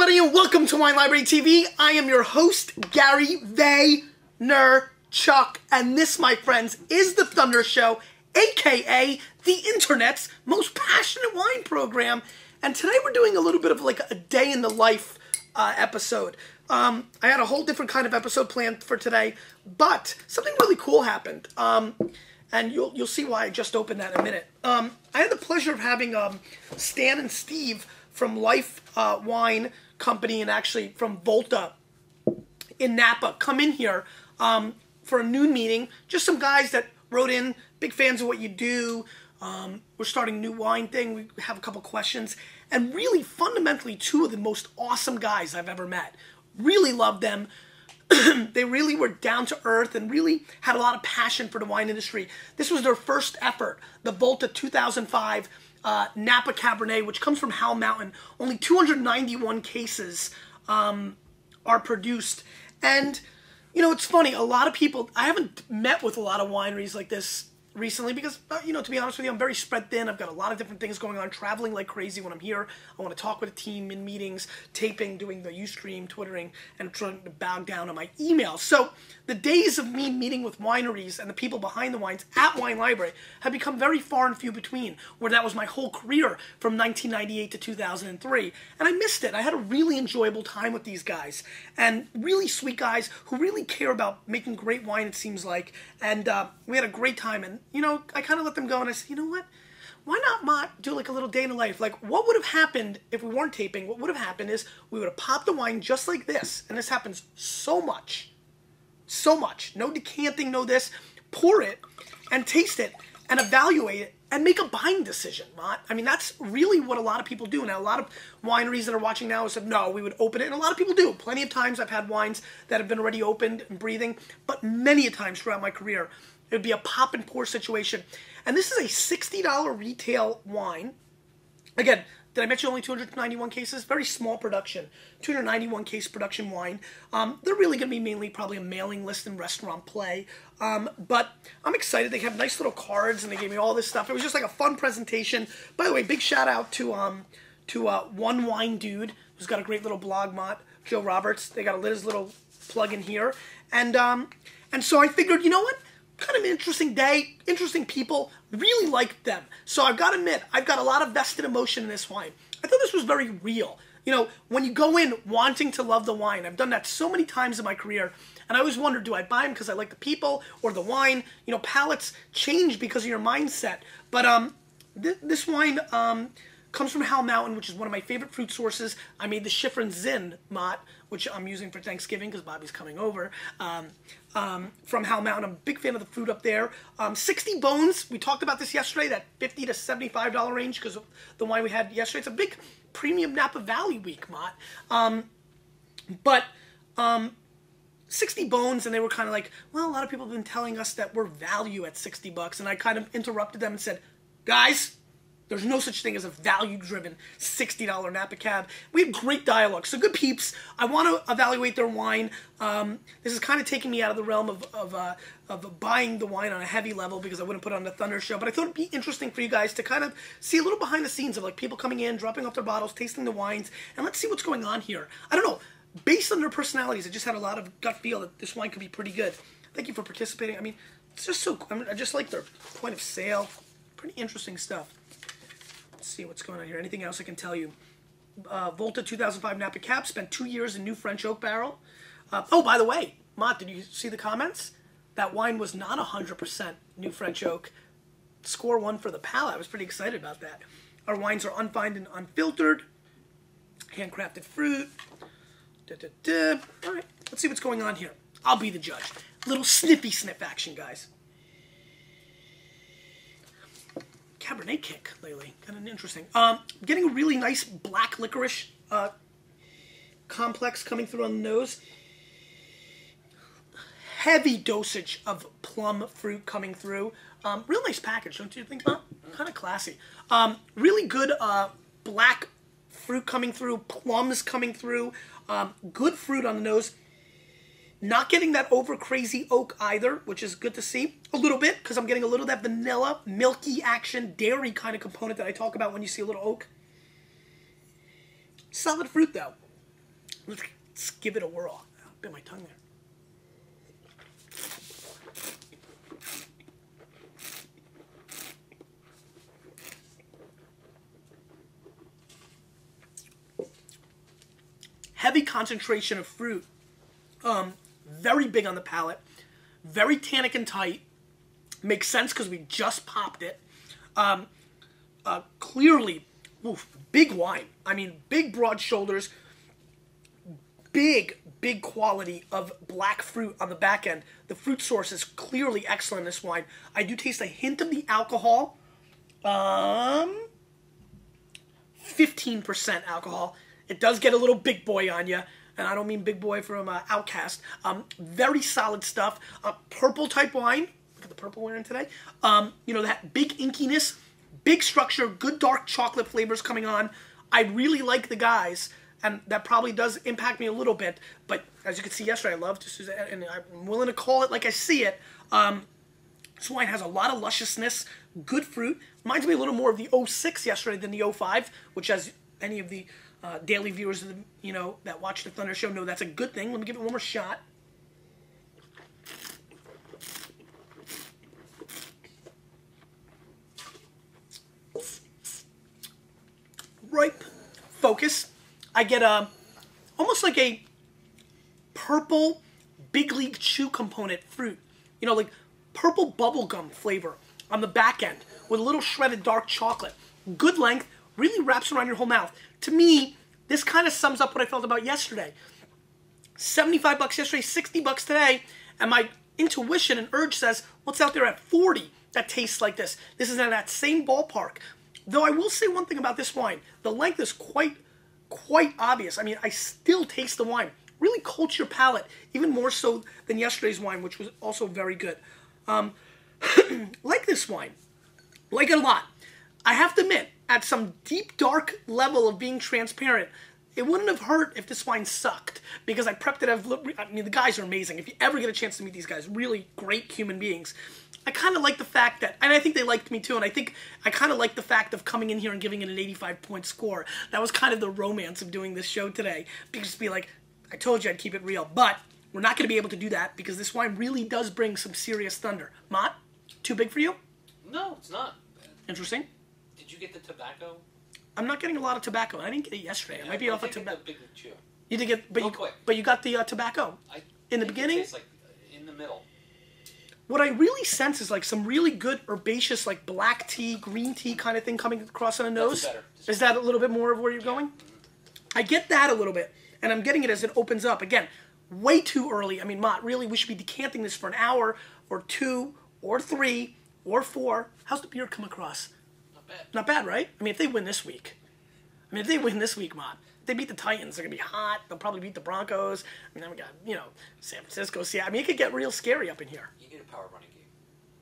everybody, and welcome to Wine Library TV. I am your host, Gary Vaynerchuk, and this, my friends, is the Thunder Show, aka the internet's most passionate wine program. And today we're doing a little bit of like a day in the life episode. I had a whole different kind of episode planned for today, but something really cool happened. And you'll see why I just opened that in a minute. I had the pleasure of having Stan and Steve from Life Wine Company and actually from Volta in Napa come in here for a noon meeting. Just some guys that wrote in, big fans of what you do. We're starting a new wine thing. We have a couple questions. And really, fundamentally, two of the most awesome guys I've ever met. Really loved them. They really were down to earth and really had a lot of passion for the wine industry. This was their first effort, the Volta 2005 Napa Cabernet, which comes from Howell Mountain. Only 291 cases are produced. And, you know, it's funny, a lot of people, I haven't met with a lot of wineries like this recently because, you know, to be honest with you, I'm very spread thin. I've got a lot of different things going on, traveling like crazy when I'm here. I want to talk with a team in meetings, taping, doing the Ustream, Twittering, and trying to bog down on my emails. So the days of me meeting with wineries and the people behind the wines at Wine Library have become very far and few between, where that was my whole career from 1998 to 2003. And I missed it. I had a really enjoyable time with these guys, and really sweet guys who really care about making great wine, it seems like. And we had a great time. And you know, I kind of let them go, and I said, you know what? Why not do like a little day in the life? Like, what would have happened if we weren't taping? What would have happened is we would have popped the wine just like this, and this happens so much. No decanting, no this. Pour it and taste it and evaluate it and make a buying decision, Mott. I mean, that's really what a lot of people do. Now, a lot of wineries that are watching now have said, no, we would open it. And a lot of people do. Plenty of times I've had wines that have been already opened and breathing. But many a times throughout my career, it would be a pop and pour situation. And this is a $60 retail wine. Again, did I mention only 291 cases? Very small production. 291 case production wine. They're really going to be mainly probably a mailing list and restaurant play. But I'm excited. They have nice little cards and they gave me all this stuff. It was just like a fun presentation. By the way, big shout out to One Wine Dude, who's got a great little blog, Mott, Joe Roberts. They got his little plug in here. And so I figured, you know what? Kind of an interesting day, interesting people, really liked them. So I've got to admit, I've got a lot of vested emotion in this wine. I thought this was very real. You know, when you go in wanting to love the wine, I've done that so many times in my career, and I always wondered, do I buy them because I like the people or the wine? You know, palates change because of your mindset. But this wine comes from Howell Mountain, which is one of my favorite fruit sources. I made the Schifrin Zinn, Mott, which I'm using for Thanksgiving because Bobby's coming over, from Howell Mountain. I'm a big fan of the fruit up there. 60 bones. We talked about this yesterday, that $50 to $75 range because of the wine we had yesterday. It's a big premium Napa Valley week, Mott. But 60 bones, and they were kind of like, well, a lot of people have been telling us that we're value at $60. And I kind of interrupted them and said, guys, there's no such thing as a value-driven $60 Napa Cab. We have great dialogue. So good peeps. I want to evaluate their wine. This is kind of taking me out of the realm of buying the wine on a heavy level because I wouldn't put it on the Thunder Show. But I thought it'd be interesting for you guys to kind of see a little behind the scenes of like people coming in, dropping off their bottles, tasting the wines, and let's see what's going on here. I don't know. Based on their personalities, I just had a lot of gut feel that this wine could be pretty good. Thank you for participating. I mean, it's just so, I just like their point of sale. Pretty interesting stuff. Let's see what's going on here. Anything else I can tell you? Volta 2005 Napa Cab spent 2 years in new French oak barrel. Oh, by the way, Mott, did you see the comments? That wine was not 100% new French oak. Score 1 for the palate. I was pretty excited about that. Our wines are unfined and unfiltered. Handcrafted fruit. All right, let's see what's going on here. I'll be the judge. Little sniffy sniff action, guys. Cabernet kick lately, kind of interesting. Getting a really nice black licorice complex coming through on the nose. Heavy dosage of plum fruit coming through. Real nice package, don't you think, Mom? Kind of classy. Really good black fruit coming through, plums coming through. Good fruit on the nose. Not getting that over crazy oak either, which is good to see. A little bit, because I'm getting a little of that vanilla, milky action, dairy kind of component that I talk about when you see a little oak. Solid fruit, though. Let's give it a whirl. I bit my tongue there. Heavy concentration of fruit. Very big on the palate. Very tannic and tight. Makes sense because we just popped it. Clearly, big wine. I mean, big broad shoulders. Big quality of black fruit on the back end. The fruit source is clearly excellent in this wine. I do taste a hint of the alcohol. 15% alcohol. It does get a little big boy on you. And I don't mean big boy from Outcast. Very solid stuff. Purple type wine. Look at the purple we're in today. You know, that big inkiness, big structure, good dark chocolate flavors coming on. I really like the guys, and that probably does impact me a little bit. But as you could see yesterday, I love this, and I'm willing to call it like I see it. This wine has a lot of lusciousness, good fruit. Reminds me a little more of the 06 yesterday than the 05, which, as any of the daily viewers, that watch the Thunder Show know, that's a good thing. Let me give it one more shot. Ripe, focus. I get almost like a purple Big League Chew component fruit. You know, like purple bubblegum flavor on the back end with a little shredded dark chocolate. Good length, really wraps around your whole mouth. To me, this kind of sums up what I felt about yesterday. $75 yesterday, $60 today, and my intuition and urge says, what's out there at 40 that tastes like this? This is in that same ballpark. Though I will say one thing about this wine. The length is quite obvious. I mean, I still taste the wine. Really coats your palate, even more so than yesterday's wine, which was also very good. Like this wine. Like it a lot. I have to admit, at some deep, dark level of being transparent, it wouldn't have hurt if this wine sucked, because I prepped it. I mean, the guys are amazing. If you ever get a chance to meet these guys, really great human beings. I kind of like the fact that, and I think they liked me too, and I think I kind of like the fact of coming in here and giving it an 85-point score. That was kind of the romance of doing this show today, because to be like, I told you I'd keep it real, but we're not going to be able to do that, because this wine really does bring some serious thunder. Mott, too big for you? No, it's not. Interesting. Did you get the tobacco? I'm not getting a lot of tobacco. I didn't get it yesterday. Yeah, I might be off of tobacco. You did get, but you got the tobacco in the beginning. It tastes like in the middle. What I really sense is like some really good herbaceous, like black tea, green tea kind of thing coming across on the nose. That's better. Is that a little bit more of where you're going? I get that a little bit, and I'm getting it as it opens up. Again, way too early. I mean, Mott, really, we should be decanting this for an hour or 2 or 3 or 4. How's the beer come across? Not bad. Not bad, right? I mean, if they win this week. Mott, if they beat the Titans, they're going to be hot. They'll probably beat the Broncos. I mean, then we got, San Francisco, Seattle. I mean, it could get real scary up in here. You need a power running game.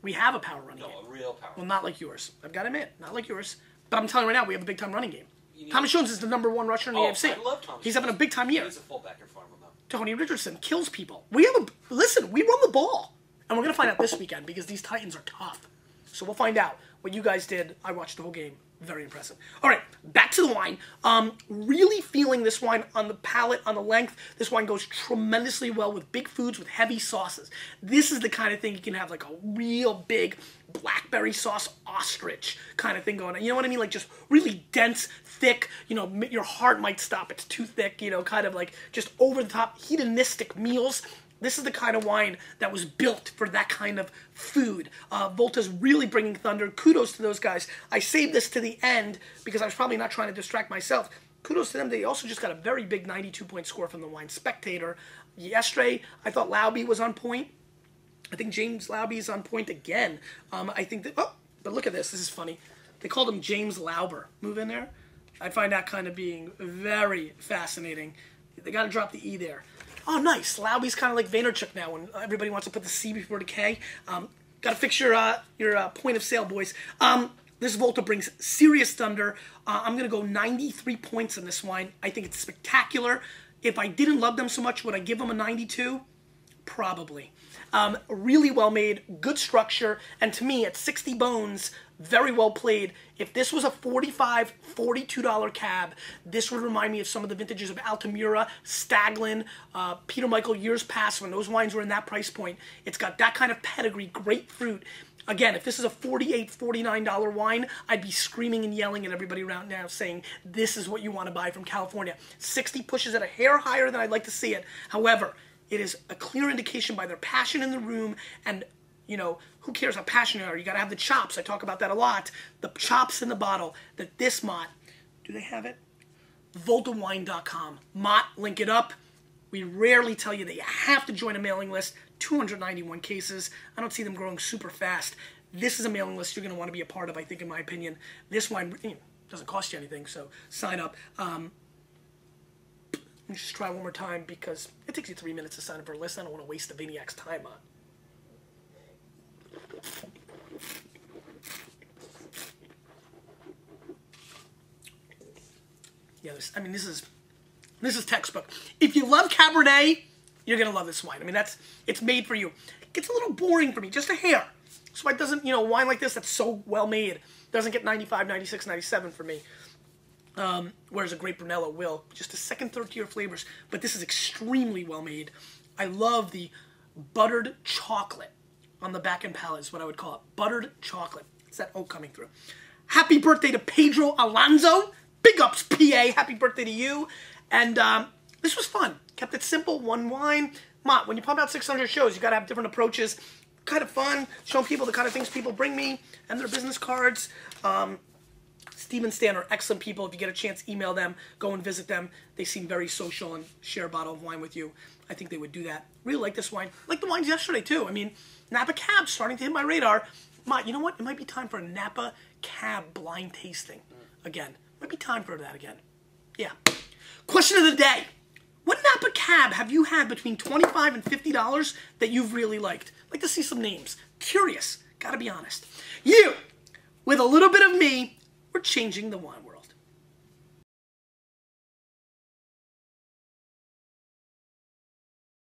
We have a power running game. No, a real power. Well, not like yours. I've got to admit, not like yours. But I'm telling you right now, we have a big-time running game. Thomas Jones is the #1 rusher in the AFC. I love Thomas. He's having a big-time year. He's a fullback in front of him, though. Tony Richardson kills people. We run the ball. And we're going to find out this weekend, because these Titans are tough. So we'll find out what you guys did. I watched the whole game. Very impressive. All right, back to the wine. Really feeling this wine on the palate, on the length. This wine goes tremendously well with big foods, with heavy sauces. This is the kind of thing you can have like a real big blackberry sauce ostrich kind of thing going on. You know what I mean? Like just really dense, thick, your heart might stop. It's too thick, kind of like just over the top, hedonistic meals. This is the kind of wine that was built for that kind of food. Volta's really bringing thunder. Kudos to those guys. I saved this to the end because I was probably not trying to distract myself. Kudos to them. They also just got a very big 92-point score from the Wine Spectator. Yesterday, I thought Laube was on point. I think James Laube is on point again. I think that... Oh, but look at this. This is funny. They called him James Lauber. Move in there. I find that kind of being very fascinating. They got to drop the E there. Oh, nice. Laube's kind of like Vaynerchuk now when everybody wants to put the C before the K. Got to fix your point of sale, boys. This Volta brings serious thunder. I'm going to go 93 points on this wine. I think it's spectacular. If I didn't love them so much, would I give them a 92? Probably. Really well made, good structure, and to me, at 60 bones, Very well played. If this was a $45, $42 cab, this would remind me of some of the vintages of Altamira, Staglin, Peter Michael years past when those wines were in that price point. It's got that kind of pedigree, great fruit. Again, if this is a $48, $49 wine, I'd be screaming and yelling at everybody around now saying, this is what you want to buy from California. 60 pushes it a hair higher than I'd like to see it. However, it is a clear indication by their passion in the room and, you know, who cares how passionate you are? You got to have the chops. I talk about that a lot. The chops in the bottle. That this Mott, do they have it? VoltaWine.com. Mott, link it up. We rarely tell you that you have to join a mailing list. 291 cases. I don't see them growing super fast. This is a mailing list you're going to want to be a part of, I think, in my opinion. This wine doesn't cost you anything, so sign up. Let me just try one more time because it takes you 3 minutes to sign up for a list. I don't want to waste the Vaynerchuk's time on. Yeah, this is textbook. If you love Cabernet, you're gonna love this wine. I mean, it's made for you. It gets a little boring for me, just a hair. That's why it doesn't, you know, wine like this that's so well made doesn't get 95, 96, 97 for me. Whereas a great Brunello will. Just the second, third tier flavors. But this is extremely well made. I love the buttered chocolate on the back end palate is what I would call it. Buttered chocolate. It's that oak coming through. Happy birthday to Pedro Alonso. Big ups, PA. Happy birthday to you. And this was fun. Kept it simple. One wine. Mott, when you pump out 600 shows, you got to have different approaches. Kind of fun. Showing people the kind of things people bring me and their business cards. Steve and Stan are excellent people. If you get a chance, email them. Go and visit them. They seem very social and share a bottle of wine with you. I think they would do that. Really like this wine. Like the wines yesterday, too. I mean, Napa Cab starting to hit my radar. Mott, you know what? It might be time for a Napa Cab blind tasting again. Might be time for that again. Yeah. Question of the day. What Napa Cab have you had between $25 and $50 that you've really liked? I'd like to see some names. Curious. Gotta be honest. You, with a little bit of me, we're changing the wine world.